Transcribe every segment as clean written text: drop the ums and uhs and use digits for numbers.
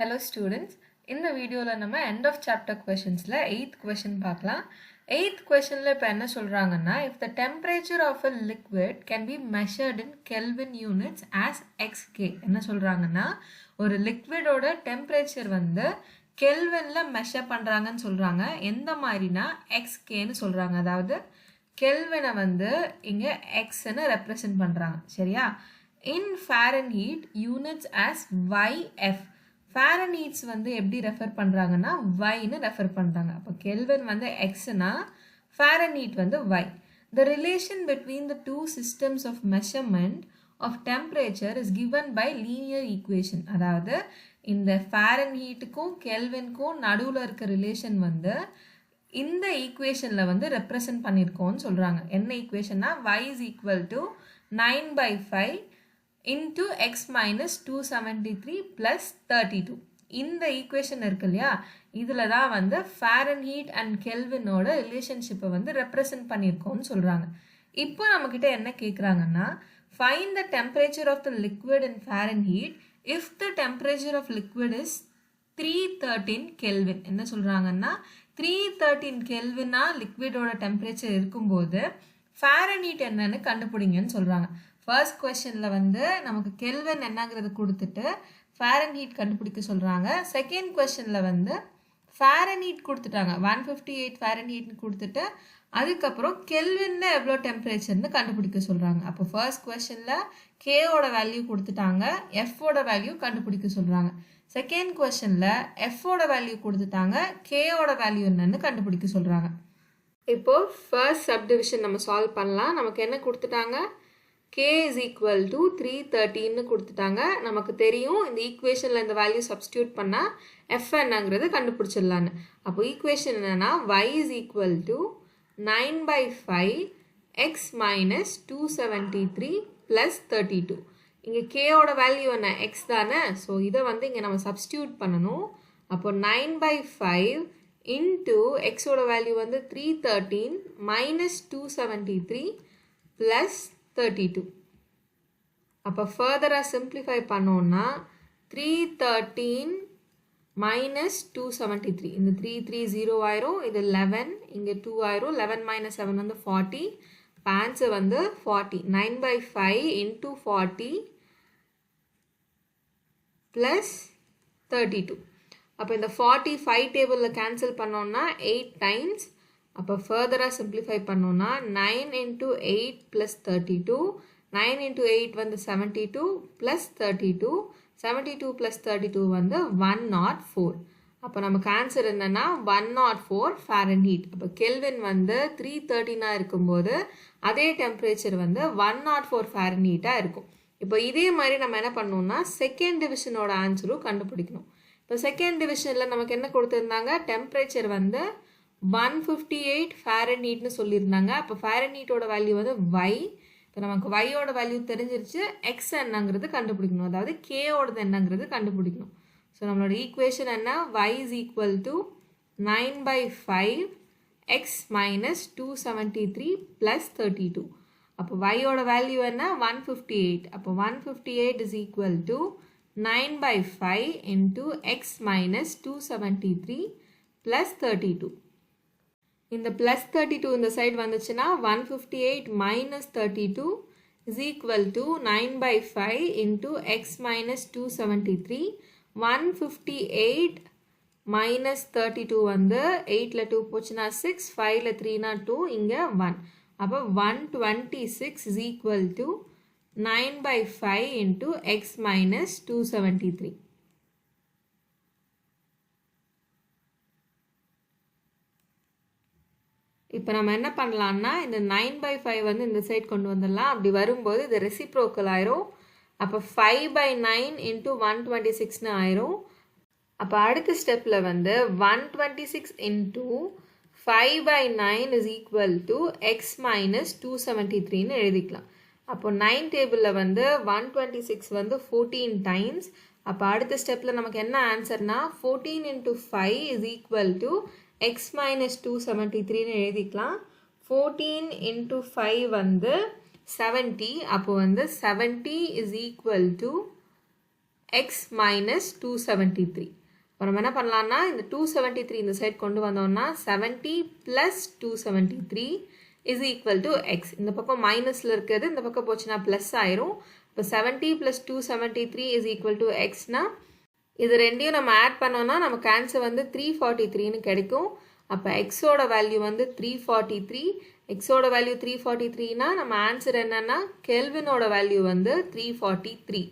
Hello students, இந்த வீடியோல நம்ம end of chapter questionsல 8th question பார்க்கலாம். 8th questionல இப்ப என்ன சொல்றாங்கன்னா, if the temperature of a liquid can be measured in Kelvin units as xk, என்ன சொல்றாங்கன்னா ஒரு liquidோட temperature வந்து கெல்வின்ல மெஷர் பண்றாங்கன்னு சொல்றாங்க. எந்த மாதிரினா xkன்னு சொல்றாங்க. அதாவது கெல்வினை வந்து இங்க xன்னு ரெப்ரசன்ட் பண்றாங்க. சரியா? in Fahrenheit units as yf, ஃபாரன்ஹீட்ஸ் வந்து எப்படி ரெஃபர் பண்ணுறாங்கன்னா வைன்னு ரெஃபர் பண்ணுறாங்க. அப்போ கெல்வின் வந்து எக்ஸ்னா ஃபாரன்ஹீட் வந்து Y. The relation between the two systems of measurement of temperature is given by linear equation. அதாவது இந்த ஃபாரன்ஹீட்டுக்கும் கெல்வினுக்கும் நடுவில் இருக்க ரிலேஷன் வந்து இந்த ஈக்குவேஷனில் வந்து ரெப்ரசன்ட் பண்ணியிருக்கோன்னு சொல்கிறாங்க. என்ன ஈக்குவேஷன்னா y is equal to 9/5 into x minus 273 plus 32. இந்த ஈக்குவேஷன் இருக்கு இல்லையா, இதில் தான் வந்து ஃபாரன்ஹீட் அண்ட் கெல்வினோட ரிலேஷன்ஷிப்பை வந்து ரெப்ரசன்ட் பண்ணியிருக்கோம்னு சொல்கிறாங்க. இப்போ நம்மக்கிட்ட என்ன கேட்குறாங்கன்னா, find the temperature of the liquid in Fahrenheit if the temperature of liquid is 313 kelvin. என்ன சொல்கிறாங்கன்னா 313 கெல்வினா லிக்விடோட டெம்பரேச்சர் இருக்கும்போது ஃபாரன்ஹீட் என்னன்னு கண்டுபிடிங்கன்னு சொல்கிறாங்க. ஃபர்ஸ்ட் கொஸ்டினில் வந்து நமக்கு கெல்வின் என்னங்கிறது கொடுத்துட்டு ஃபாரன்ஹீட் கண்டுபிடிக்க சொல்கிறாங்க. செகண்ட் கொஸ்டினில் வந்து ஃபாரன்ஹீட் கொடுத்துட்டாங்க, 158 ஃபாரன்ஹீட்னு கொடுத்துட்டு அதுக்கப்புறம் கெல்வின்ல எவ்வளோ டெம்பரேச்சர்னு கண்டுபிடிக்க சொல்கிறாங்க. அப்போ ஃபர்ஸ்ட் கொஸ்டினில் கேவோட வேல்யூ கொடுத்துட்டாங்க, எஃபோட வேல்யூ கண்டுபிடிக்க சொல்கிறாங்க. செகண்ட் கொஸ்டினில் எஃபோட வேல்யூ கொடுத்துட்டாங்க, கேவோட வேல்யூ என்னன்னு கண்டுபிடிக்க சொல்கிறாங்க. இப்போது ஃபர்ஸ்ட் சப்டிவிஷன் நம்ம சால்வ் பண்ணலாம். நமக்கு என்ன கொடுத்துட்டாங்க, k is equal to 313 கொடுத்துட்டாங்க. நமக்கு தெரியும் இந்த ஈக்குவேஷனில் இந்த வேல்யூ சப்ஸ்டியூட் பண்ணால் f என்னங்கிறது கண்டுபிடிச்சிடலான்னு. அப்போ ஈக்குவேஷன் என்னன்னா y is equal to 9/5 x minus 273 plus 32. இங்கே கேயோட வேல்யூ என்ன, x தானே. ஸோ இதை வந்து இங்கே நம்ம சப்ஸ்டியூட் பண்ணணும். அப்போ 9/5 into xோட வேல்யூ வந்து 313 minus 273 plus 32. அப்போ ஃபர்தராக சிம்பிளிஃபை பண்ணோன்னா 313 minus 273, இந்த 330 ஆயிரும், இது 11, இங்கே 2 ஆயிரும், 11 minus 7 வந்து 40, ஆன்சர் வந்து 40. 9/5 into 40 plus 32. அப்போ இந்த 40 5 டேபிளில் கேன்சல் பண்ணோன்னா 8 டைம்ஸ். அப்போ ஃபர்தராக சிம்பிளிஃபை பண்ணோன்னா 9 into 8 plus 32, 9 into 8 வந்து 72 plus 32, 72 plus 32 வந்து 104. அப்போ நமக்கு ஆன்சர் என்னன்னா 104 ஃபாரன்ஹீட். அப்போ கெல்வின் வந்து 313 இருக்கும்போது அதே டெம்பரேச்சர் வந்து 104 ஃபாரன்ஹீட்டாக இருக்கும். இப்போ இதே மாதிரி நம்ம என்ன பண்ணோம்னா செகண்ட் டிவிஷனோட ஆன்சரும் கண்டுபிடிக்கணும். இப்போ செகண்ட் டிவிஷனில் நமக்கு என்ன கொடுத்துருந்தாங்க, டெம்பரேச்சர் வந்து 158 ஃபாரன்ஹீட்னு சொல்லியிருந்தாங்க. அப்போ ஃபாரன்ஹீட்டோட வேல்யூ வந்து y. இப்போ நமக்கு yயோட வேல்யூ தெரிஞ்சிருச்சு, x என்னங்கிறது கண்டுபிடிக்கணும், அதாவது கேயோடது என்னங்கிறது கண்டுபிடிக்கணும். ஸோ நம்மளோட ஈக்குவேஷன் என்ன, y is equal to 9/5 x minus 273 plus 32. அப்போ yயோட வேல்யூ என்ன, 158. அப்போ 158 is equal to 9/5 into x minus 273 plus 32. இந்த plus 32 இந்த சைடு வந்துச்சுன்னா 158 minus 32 is equal to 9/5 into x minus 273. 158 minus 32 வந்து 8ல 2 போச்சுன்னா 6, 5ல 3னா 2, இங்கே 1. அப்போ 126 is equal to 9/5 into x minus 273. இப்போ நம்ம என்ன பண்ணலான்னா இந்த 9/5 வந்து இந்த சைட் கொண்டு வந்துடலாம். அப்படி வரும்போது இது ரெசிப்ரோக்கல் ஆயிரும். அப்போ 5/9 into 126ன்னு ஆயிரும். அப்போ அடுத்த ஸ்டெப்பில் வந்து 126 into 5/9 is equal to x minus 273ன்னு எழுதிக்கலாம். அப்போ 9 டேபிளில் வந்து 126 வந்து 14 டைம்ஸ். அப்போ அடுத்த ஸ்டெப்பில் நமக்கு என்ன ஆன்சர்னா 14 into 5 is equal to x minus 273ன்னு எழுதிக்கலாம். 14 into 5 வந்து 70. அப்போ வந்து 70 is equal to X minus 273. இப்போ நம்ம என்ன பண்ணலாம்னா இந்த 273 இந்த சைட் கொண்டு வந்தோம்னா 70 plus 273 is equal to X. இந்த பக்கம் மைனஸில் இருக்கிறது இந்த பக்கம் போச்சுன்னா ப்ளஸ் ஆயிரும். இப்போ 70 ப்ளஸ் 273 இஸ் ஈக்குவல் டு எக்ஸ்னா இது ரெண்டையும் நம்ம ஆட் பண்ணோம்னா நமக்கு ஆன்சர் வந்து 343ன்னு கிடைக்கும். அப்போ எக்ஸோட வேல்யூ வந்து 343. எக்ஸோட வேல்யூ 343னா நம்ம ஆன்சர் என்னன்னா கெல்வினோட வேல்யூ வந்து 343.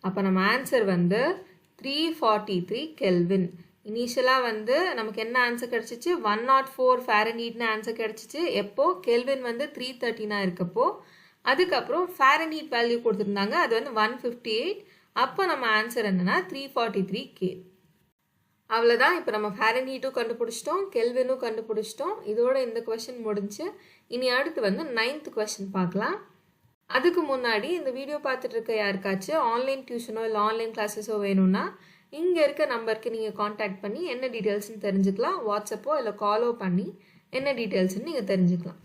அப்போ நம்ம ஆன்சர் வந்து 343 கெல்வின். இனிஷியலாக வந்து நமக்கு என்ன ஆன்சர் கிடச்சிச்சு 104 ஃபாரன்ஹீட்னு ஆன்சர் கிடச்சிச்சு. எப்போ கெல்வின் வந்து 313 இருக்கப்போ. அதுக்கப்புறம் ஃபாரன்ஹீட் வேல்யூ கொடுத்துருந்தாங்க, அது வந்து 158. அப்போ நம்ம ஆன்சர் என்னன்னா 343 கே. அவ்வளோதான். இப்போ நம்ம ஃபாரன்ஹீட்டும் கண்டுபிடிச்சிட்டோம், கெல்வினும் கண்டுபிடிச்சிட்டோம். இதோட இந்த கொஷின் முடிஞ்சு. இனி அடுத்து வந்து 9th கொஷின் பார்க்கலாம். அதுக்கு முன்னாடி இந்த வீடியோ பார்த்துட்டு இருக்க யாருக்காச்சும் ஆன்லைன் டியூஷனோ இல்லை ஆன்லைன் கிளாஸஸோ வேணும்னா இங்கே இருக்க நம்பருக்கு நீங்கள் காண்டாக்ட் பண்ணி என்ன டீட்டெயில்ஸ்னு தெரிஞ்சுக்கலாம். வாட்ஸ்அப்போ இல்லை காலோ பண்ணி என்ன டீட்டெயில்ஸ்னு நீங்கள் தெரிஞ்சுக்கலாம்.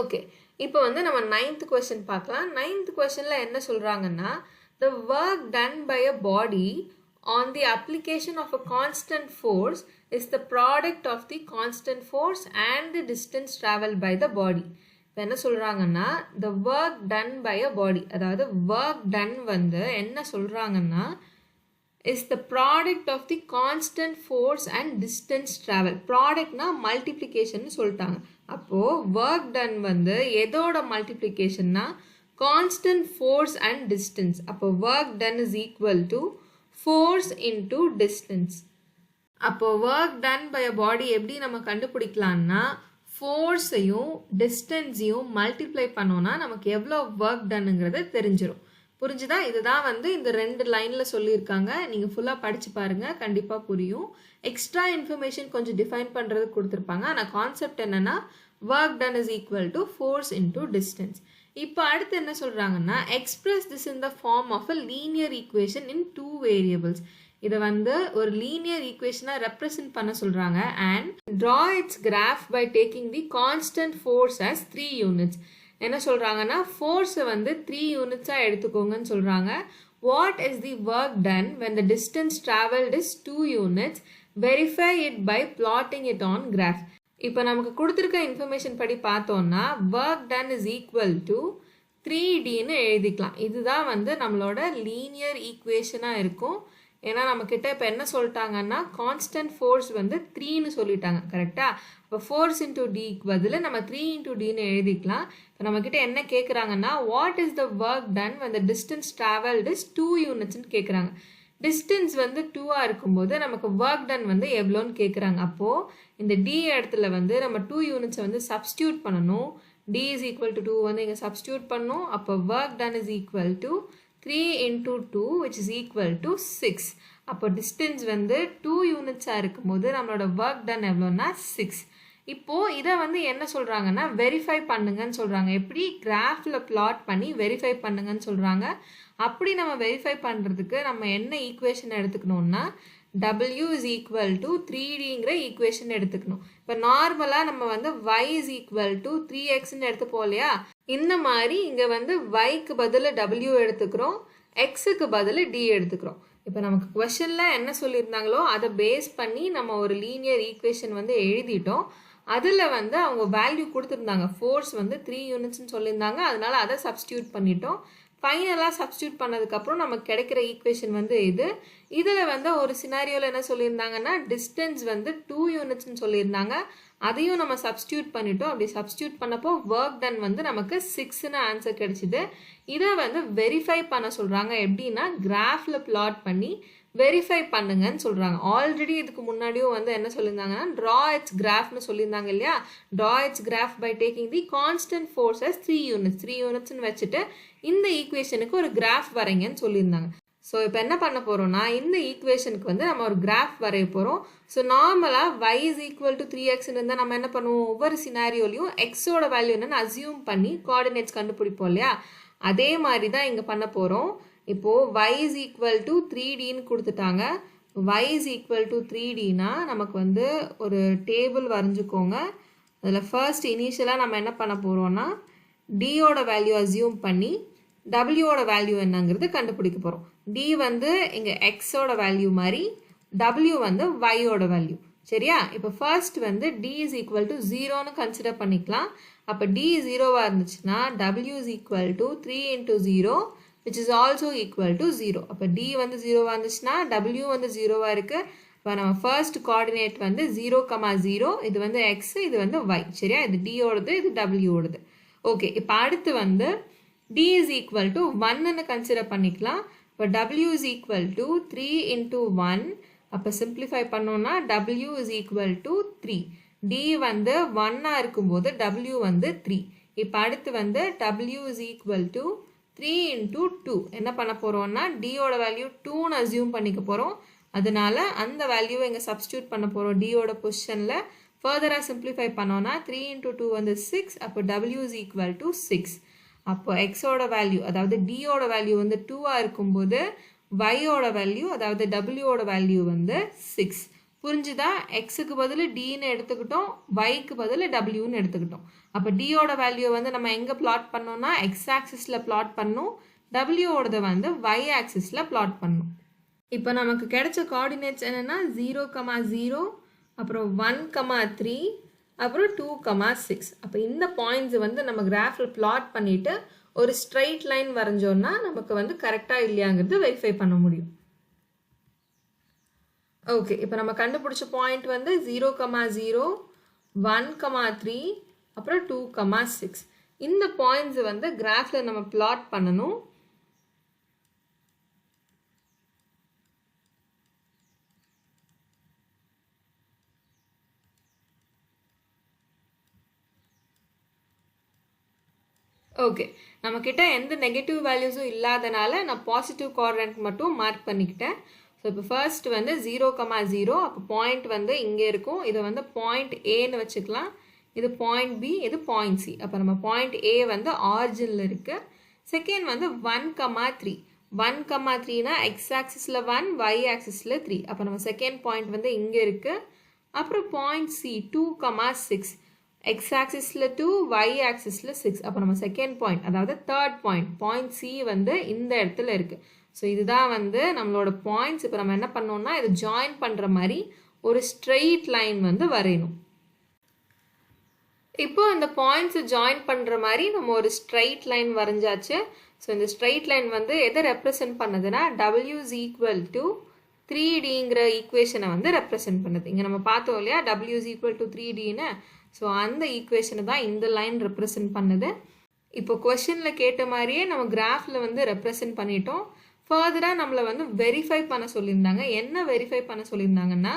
ஓகே, இப்போ வந்து நம்ம 9th கொஷின் பார்க்கலாம். 9th கொஷனில் என்ன சொல்கிறாங்கன்னா, the work done by a body on the application of a constant force is the product of the constant force and the distance traveled by the body. இப்போ என்ன சொல்கிறாங்கன்னா the work done by a body, அதாவது work done வந்து என்ன சொல்கிறாங்கன்னா is the product of the constant force and distance travel. ப்ராடக்ட்னா multiplication சொல்லிட்டாங்க. அப்போது work done வந்து எதோட மல்டிப்ளிகேஷன்னா constant force and distance. அப்போ work done is equal to force into distance. அப்போ work done by a body எப்படி நம்ம கண்டுபிடிக்கலாம்னா ஃபோர்ஸையும் டிஸ்டன்ஸையும் மல்டிப்ளை பண்ணோன்னா நமக்கு எவ்வளோ ஒர்க் டன்னுங்கிறது தெரிஞ்சிடும். புரிஞ்சுதா? இதுதான் வந்து இந்த 2 லைனில் சொல்லியிருக்காங்க. நீங்கள் ஃபுல்லாக படித்து பாருங்கள், கண்டிப்பாக புரியும். எக்ஸ்ட்ரா இன்ஃபர்மேஷன் கொஞ்சம் டிஃபைன் பண்ணுறது கொடுத்துருப்பாங்க. ஆனால் கான்செப்ட் என்னென்னா work done is equal to force into distance. இப்போ அடுத்து என்ன சொல்கிறாங்கன்னா express this in the form of a linear equation in 2 variables. இதை வந்து ஒரு லீனியர் ஈக்குவேஷனாக ரெப்ரசன்ட் பண்ண சொல்கிறாங்க. And draw its graph by taking the constant force as 3 units. என்ன சொல்கிறாங்கன்னா ஃபோர்ஸை வந்து 3 யூனிட்ஸாக எடுத்துக்கோங்கன்னு சொல்கிறாங்க. What is the work done when the distance travelled is 2 units. Verify it by plotting it on graph. இப்போ நமக்கு கொடுத்துருக்க இன்ஃபர்மேஷன் படி பார்த்தோம்னா work done is equal to 3Dன்னு எழுதிக்கலாம். இதுதான் வந்து நம்மளோட லீனியர் ஈக்குவேஷனாக இருக்கும். ஏன்னா நம்மக்கிட்ட இப்போ என்ன சொல்லிட்டாங்கன்னா கான்ஸ்டன்ட் ஃபோர்ஸ் வந்து 3ன்னு சொல்லிட்டாங்க. கரெக்டாக? இப்போ ஃபோர்ஸ் இன்டூ டிக்கு பதில் நம்ம 3 இன்டூ டின்னு எழுதிக்கலாம். இப்போ நம்மக்கிட்ட என்ன கேட்குறாங்கன்னா what is the work done when the distance traveled is 2 யூனிட்ஸ்ன்னு கேட்குறாங்க. டிஸ்டன்ஸ் வந்து 2ஆக இருக்கும்போது நமக்கு ஒர்க் டன் வந்து எவ்வளோன்னு கேட்குறாங்க. அப்போது இந்த டி இடத்துல வந்து நம்ம 2 யூனிட்ஸை வந்து சப்ஸ்டியூட் பண்ணணும். டி இஸ் ஈக்குவல் டு 2 வந்து இங்கே சப்ஸ்டியூட் பண்ணணும். அப்போ work done is equal to 3 into 2 which is equal to 6. அப்போ டிஸ்டன்ஸ் வந்து 2 யூனிட்ஸாக இருக்கும்போது நம்மளோட ஒர்க் டன் எவ்வளோன்னா 6. இப்போது இதை வந்து என்ன சொல்கிறாங்கன்னா வெரிஃபை பண்ணுங்கன்னு சொல்கிறாங்க. எப்படி? கிராஃபில் பிளாட் பண்ணி வெரிஃபை பண்ணுங்கன்னு சொல்கிறாங்க. அப்படி நம்ம வெரிஃபை பண்ணுறதுக்கு நம்ம என்ன ஈக்குவேஷன் எடுத்துக்கணும்னா W is equal to 3Dங்கிற ஈக்குவேஷன் எடுத்துக்கணும். இப்போ நார்மலாக நம்ம வந்து Y is equal to 3Xன்னு எடுத்துப்போம் இல்லையா? இந்த மாதிரி இங்கே வந்து Yக்கு பதில் W எடுத்துக்கிறோம், Xக்கு பதில் D எடுத்துக்கிறோம். இப்போ நமக்கு கொஷனில் என்ன சொல்லியிருந்தாங்களோ அதை பேஸ் பண்ணி நம்ம ஒரு லீனியர் ஈக்குவேஷன் வந்து எழுதிட்டோம். அதில் வந்து அவங்க வேல்யூ கொடுத்துருந்தாங்க. ஃபோர்ஸ் வந்து 3 யூனிட்ஸ்ன்னு சொல்லியிருந்தாங்க. அதனால அதை சப்ஸ்டியூட் பண்ணிட்டோம். ஃபைனலாக சப்ஸ்டியூட் பண்ணதுக்கப்புறம் நமக்கு கிடைக்கிற ஈக்குவேஷன் வந்து இது. இதில் வந்து ஒரு சினாரியோவில் என்ன சொல்லியிருந்தாங்கன்னா டிஸ்டன்ஸ் வந்து 2 யூனிட்ஸ்ன்னு சொல்லியிருந்தாங்க. அதையும் நம்ம சப்ஸ்டியூட் பண்ணிட்டோம். அப்படி சப்ஸ்டியூட் பண்ணப்போ ஒர்க் டன் வந்து நமக்கு 6ன்னு ஆன்சர் கிடைச்சிது. இதை வந்து வெரிஃபை பண்ண சொல்கிறாங்க. எப்படின்னா கிராஃபில் பிளாட் பண்ணி வெரிஃபை பண்ணுங்கன்னு சொல்கிறாங்க. ஆல்ரெடி இதுக்கு முன்னாடியும் வந்து என்ன சொல்லியிருந்தாங்கன்னா ட்ரா இட்ஸ் கிராஃப்னு சொல்லியிருந்தாங்க இல்லையா? Draw its graph by taking the constant force as 3 units. 3 யூனிட்ஸ்ன்னு வச்சுட்டு இந்த ஈக்குவேஷனுக்கு ஒரு கிராஃப் வரைங்கன்னு சொல்லியிருந்தாங்க. ஸோ இப்போ என்ன பண்ண போகிறோம்னா இந்த ஈக்குவேஷனுக்கு வந்து நம்ம ஒரு கிராஃப் வரைய போகிறோம். ஸோ நார்மலாக y is equal to 3xன்னு இருந்தால் நம்ம என்ன பண்ணுவோம்? ஒவ்வொரு சினாரியோலையும் எக்ஸோட வேல்யூ என்னன்னு அசியூம் பண்ணி கோஆர்டினேட்ஸ் கண்டுபிடிப்போம் இல்லையா? அதே மாதிரி தான் இங்கே பண்ண போகிறோம். இப்போது y is equal to 3Dன்னு கொடுத்துட்டாங்க. y is equal to 3Dனா நமக்கு வந்து ஒரு டேபிள் வரைஞ்சிக்கோங்க. அதில் ஃபர்ஸ்ட் இனிஷியலாக நம்ம என்ன பண்ண போகிறோம்னா டியோட வேல்யூ அசியூம் பண்ணி டபிள்யூவோட வேல்யூ என்னங்கிறது கண்டுபிடிக்க போகிறோம். டி வந்து இங்கே எக்ஸோட வேல்யூ மாதிரி, டபிள்யூ வந்து ஒய்யோட வேல்யூ. சரியா? இப்போ ஃபர்ஸ்ட் வந்து டி இஸ் ஈக்குவல் டு ஜீரோன்னு கன்சிடர் பண்ணிக்கலாம். அப்போ டி ஜீரோவாக இருந்துச்சுன்னா W is equal to 3 into 0 which is also equal to 0. அப்போ டி வந்து ஜீரோவாக இருந்துச்சுன்னா டபிள்யூ வந்து ஜீரோவாக இருக்குது. இப்போ நம்ம ஃபர்ஸ்ட் கோஆர்டினேட் வந்து 0,0, இது வந்து எக்ஸ், இது வந்து ஒய். சரியா? இது டியோடது, இது டபிள்யூவோடது. ஓகே, இப்போ அடுத்து வந்து டி இஸ் ஈக்குவல் டு 1ன்னு கன்சிடர் பண்ணிக்கலாம். இப்போ W is equal to 3 into 1. அப்போ சிம்பிளிஃபை பண்ணோன்னா W is equal to 3. D வந்து 1ஆக இருக்கும்போது டபிள்யூ வந்து 3. இப்போ அடுத்து வந்து W is equal to 3 into 2. என்ன பண்ண போகிறோம்னா டியோட வேல்யூ 2ன்னு அசியூம் பண்ணிக்க போகிறோம். அதனால அந்த வேல்யூவை இங்கே சப்ஸ்டியூட் பண்ண போகிறோம் டியோட பொசிஷனில். ஃபர்தராக சிம்பிளிஃபை பண்ணோன்னா 3 into 2 வந்து 6. அப்போ டபிள்யூ இஸ் ஈக்குவல் டு 6. அப்போ எக்ஸோட வேல்யூ அதாவது டியோட வேல்யூ வந்து 2ஆக இருக்கும்போது ஒய்யோட வேல்யூ அதாவது டபிள்யூவோட வேல்யூ வந்து 6. புரிஞ்சுதா? எக்ஸுக்கு பதில் டின்னு எடுத்துக்கிட்டோம், ஒய்க்கு பதில் டபிள்யூன்னு எடுத்துக்கிட்டோம். அப்போ டியோட வேல்யூ வந்து நம்ம எங்கே பிளாட் பண்ணோம்னா எக்ஸ் ஆக்சிஸில் பிளாட் பண்ணணும், டபிள்யூவோடது வந்து ஒய் ஆக்சிஸில் பிளாட் பண்ணணும். இப்போ நமக்கு கிடைச்ச கோஆர்டினேட்ஸ் என்னென்னா 0,0, அப்புறம் 1,3, அப்புறம் 2,6. அப்போ இந்த பாயிண்ட்ஸ் வந்து நம்ம கிராஃபில் பிளாட் பண்ணிவிட்டு ஒரு ஸ்ட்ரைட் லைன் வரைஞ்சோன்னா நமக்கு வந்து கரெக்டாக இல்லையாங்கிறது வெரிஃபை பண்ண முடியும். ஓகே, இப்போ நம்ம கண்டுபிடிச்ச பாயிண்ட் வந்து 0,0, 1,3, அப்புறம் 2,6. இந்த பாயிண்ட்ஸ் வந்து கிராஃபில் நம்ம பிளாட் பண்ணணும். ஓகே, நம்மக்கிட்ட எந்த நெகட்டிவ் வேல்யூஸும் இல்லாதனால நான் பாசிட்டிவ் கோஆர்டினேட் மட்டும் மார்க் பண்ணிக்கிட்டேன். ஸோ இப்போ ஃபர்ஸ்ட் வந்து 0,0, அப்போ பாயிண்ட் வந்து இங்கே இருக்கும். இதை வந்து பாயிண்ட் ஏன்னு வச்சுக்கலாம். இது பாயிண்ட் பி, இது பாயிண்ட் சி. அப்போ நம்ம பாயிண்ட் ஏ வந்து ஆரிஜினில் இருக்குது. செகண்ட் வந்து 1,3. 1,3னா எக்ஸ் ஆக்சிஸில் 1, ஒய் ஆக்சிஸில் 3. அப்போ நம்ம செகண்ட் பாயிண்ட் வந்து இங்கே இருக்குது. அப்புறம் பாயிண்ட் சி 2,6. எக்ஸ் ஆக்சிஸில் 2, ஒய் ஆக்சிஸில் 6. அப்போ நம்ம செகண்ட் பாயிண்ட் அதாவது தேர்ட் பாயிண்ட் சி வந்து இந்த இடத்துல இருக்குது. ஸோ இதுதான் வந்து நம்மளோட பாயிண்ட்ஸ். இப்போ நம்ம என்ன பண்ணோம்னா இதை ஜாயின் பண்ணுற மாதிரி ஒரு ஸ்ட்ரெயிட் லைன் வந்து வரையணும். இப்போ இந்த பாயிண்ட்ஸை ஜாயின் பண்ணுற மாதிரி நம்ம ஒரு ஸ்ட்ரெயிட் லைன் வரைஞ்சாச்சு. ஸோ இந்த ஸ்ட்ரெயிட் லைன் வந்து எதை ரெப்ரசென்ட் பண்ணுதுன்னா W is equal to 3Dங்கிற ஈக்குவேஷனை வந்து ரெப்ரசென்ட் பண்ணுது. இங்கே நம்ம பார்த்தோம் இல்லையா W is equal to 3Dன்னு. ஸோ அந்த ஈக்குவேஷனை தான் இந்த லைன் ரெப்ரசென்ட் பண்ணுது. இப்போ கொஷனில் கேட்ட மாதிரியே நம்ம கிராஃபில் வந்து ரெப்ரசென்ட் பண்ணிட்டோம். ஃபர்தராக நம்மளை வந்து வெரிஃபை பண்ண சொல்லியிருந்தாங்க. என்ன வெரிஃபை பண்ண சொல்லியிருந்தாங்கன்னா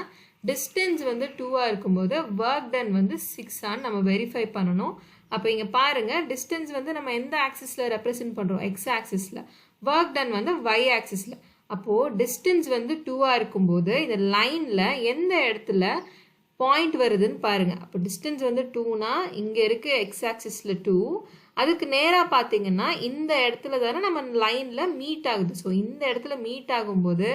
டிஸ்டன்ஸ் வந்து 2ஆக இருக்கும்போது ஒர்க் டன் வந்து 6ஆன்னு நம்ம வெரிஃபை பண்ணணும். அப்போ இங்கே பாருங்கள், டிஸ்டன்ஸ் வந்து நம்ம எந்த ஆக்சிஸில் ரெப்ரசென்ட் பண்ணுறோம்? எக்ஸ் ஆக்சிஸில். ஒர்க் டன் வந்து ஒய் ஆக்சிஸில். அப்போது டிஸ்டன்ஸ் வந்து 2ஆக இருக்கும்போது இந்த லைனில் எந்த இடத்துல பாயிண்ட் வருதுன்னு பாருங்கள். அப்போ டிஸ்டன்ஸ் வந்து 2னா இங்கே இருக்குது எக்ஸ் ஆக்சிஸில் 2. அதுக்கு நேராக பார்த்தீங்கன்னா இந்த இடத்துல தானே நம்ம லைனில் மீட் ஆகுது. ஸோ இந்த இடத்துல மீட் ஆகும்போது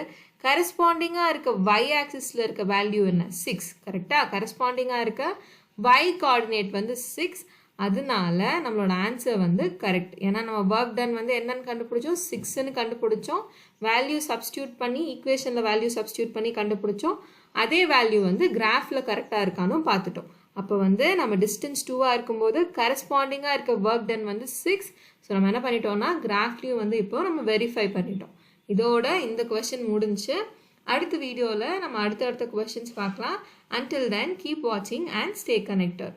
கரஸ்பாண்டிங்காக இருக்க ஒய் ஆக்சிஸில் இருக்க வேல்யூ என்ன? 6. கரெக்டாக? கரஸ்பாண்டிங்காக இருக்க ஒய் கோஆர்டினேட் வந்து 6. அதனால நம்மளோட ஆன்சர் வந்து கரெக்ட். ஏன்னா நம்ம ஒர்க் டன் வந்து என்னன்னு கண்டுபிடிச்சோம்? 6ன்னு கண்டுபிடிச்சோம். வேல்யூ சப்ஸ்டியூட் பண்ணி ஈக்குவேஷனில் வேல்யூ சப்ஸ்டியூட் பண்ணி கண்டுபிடிச்சோம். அதே வேல்யூ வந்து கிராஃபில் கரெக்டாக இருக்கான்னு பார்த்துட்டோம். அப்போ வந்து நம்ம டிஸ்டன்ஸ் 2ஆக இருக்கும்போது கரஸ்பாண்டிங்காக இருக்க ஒர்க் டன் வந்து 6. ஸோ நம்ம என்ன பண்ணிட்டோம்னா கிராஃப்லையும் வந்து இப்போ நம்ம வெரிஃபை பண்ணிட்டோம். இதோட இந்த கொஸ்டின் முடிஞ்சு. அடுத்த வீடியோவில் நம்ம அடுத்தடுத்த கொஸ்டின்ஸ் பார்க்கலாம். Until then, keep watching and stay connected.